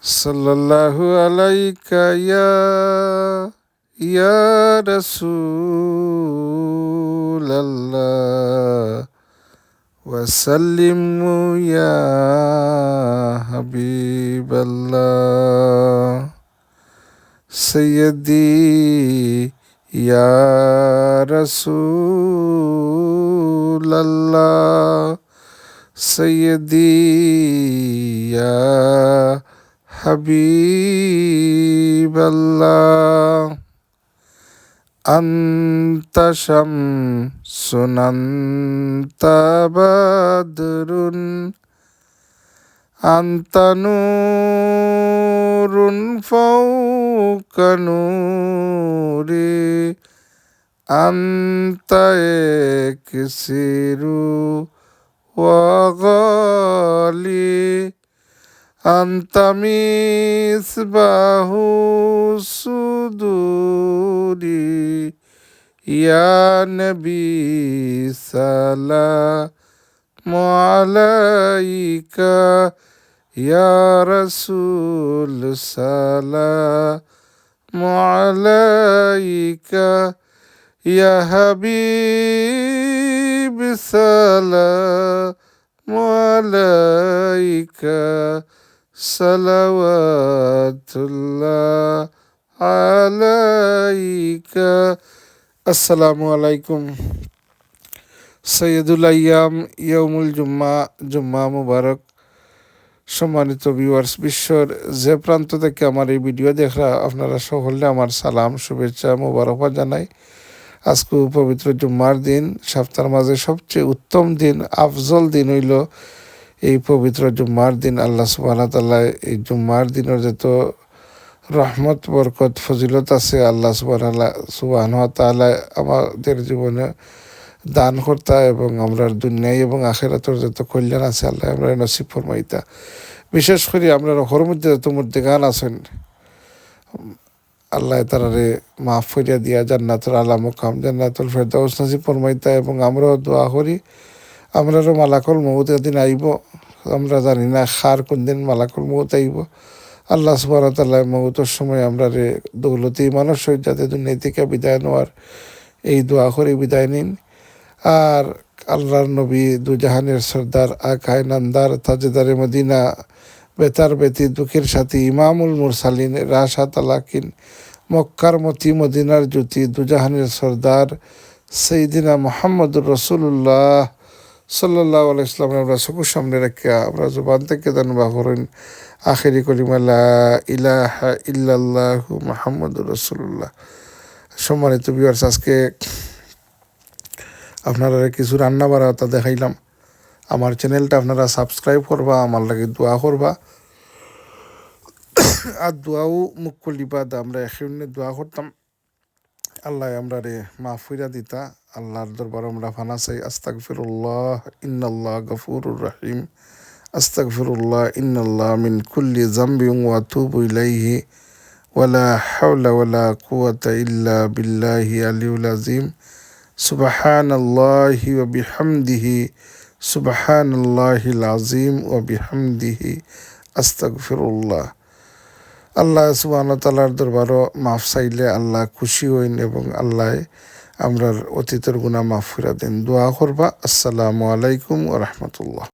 সাল্লাল্লাহু আলাইকা ইয়া রাসূলাল্লাহ ওয়া সাল্লিমু ইয়া হাবিবাল্লাহ সাইয়্যিদি ইয়া রাসূলাল্লাহ সাইয়্যিদি ইয়া হাবিবাল্লাহ আনতা শামসুন আনতা বাদরুন আনতা নূরুন ফাওকা নূরি আনতা ইয়াকসিরু ওয়া গালি আনতা মিসবাহু সুদুরি ইয়া নবী সালামু আলাইকা ইয়া রাসূল সালামু আলাইকা ইয়া হাবিব সালামু আলাইকা সালাওয়াতুল্লাহ আলাইকা। আসসালামু আলাইকুম। সৈয়দুল আইয়াম ইয়াউমুল জুম্মা মুবারক। সম্মানিত ভিউয়ার্স, বিশ্বর যে প্রান্ত থেকে আমার এই ভিডিও দেখরা আপনারা সকলে আমার সালাম শুভেচ্ছা মুবারকবাদ জানাই। আজকে পবিত্র জুম্মার দিন, সপ্তাহের মাঝে সবচেয়ে উত্তম দিন, আফজল দিন হইল এই পবিত্র জুম্মার দিন। আল্লাহ সুবহানাহু ওয়া তাআলা এই জুম্মার দিনের যত রহমত বরকত ফজিলত আছে আল্লাহ সুবহানাহু ওয়া তাআলা আমাদের জীবনে দান কর্তা এবং আমরা দুনিয়ায় এবং আখিরাতের যত কল্যাণ আছে আল্লাহ আমরা নসিব ফরমাইতা। বিশেষ করে আমরা ঘরের মধ্যে যত গান আছেন আল্লাহ তারারে মাফ করিয়া দিয়া জান্নাতুল আলা মুকাম জান্নাতুল ফেরদাউস নসিব ফরমাইতা। এবং আমরাও দোয়া করি আমরারও মালাকুল মউত দিন আইব, আমরা জানি না খার কোন দিন মালাকুল মউত আইব। আল্লাহ সুবহানাহু ওয়া তাআলা মউতের সময় আমরা দৌলতি মানুষ হই যাতে দুনিয়া থেকে বিদায় নেওয়ার এই দোয়া করে বিদায় নিন। আর আল্লাহর নবী দুজাহানের সর্দার আকায় নান্দার তাজেদারে মদিনা বেতার বেতি দুঃখের সাথী ইমামুল মুরসালিন রাশাত আলাকিন মক্কার মতি মদিনার জ্যোতি দুজাহানের সর্দার সৈয়দিনা মুহাম্মদুর রাসূলুল্লাহ সাল্লাল্লাহু আলাইহি ওয়াসাল্লাম আমরা চকুর সামনে রেখে আমরা জবান থেকে জানবা করেন আখেরি কলিমা লা ইলাহা ইল্লাল্লাহু মুহাম্মাদুর রাসূলুল্লাহ। সম্মানিত ভিউয়ার্স, আজকে আপনারা কিছু রান্না বাড়াটা দেখাইলাম। আমার চ্যানেলটা আপনারা সাবস্ক্রাইব করবা, আমার লাগে দোয়া করবা। আর দোয়াও মুখ কলিবাদ আমরা এখানে দোয়া করতাম আল্লাহ আমরা মাফ কইরা দিতা। আল্লাহর দরবার আমরা ফানা চাই। আস্তাগফিরুল্লাহ ইন্নাল্লাহ গফুরুর রহিম। আস্তাগফিরুল্লাহ ইন্নাল্লাহ মিন কুল্লি যামবিন ওয়া আতুবু ইলাইহি ওয়ালা হাওলা ওয়ালা কুওয়াতা ইল্লা বিল্লাহি আলিয়্যিল আযীম। সুবহানাল্লাহি ওয়া বিহামদিহি সুবহানাল্লাহিল আযীম ওয়া বিহামদিহি আস্তাগফিরুল্লাহ। আল্লাহ সুবহানাহু ওয়া তাআলার দরবারও মাফ চাইলে আল্লাহ খুশি হইন এবং আল্লাহ আমরার অতীতের গুনাহ মাফ করে দেন। দোয়া করবা। আসসালামু আলাইকুম ওয়া রাহমাতুল্লাহ।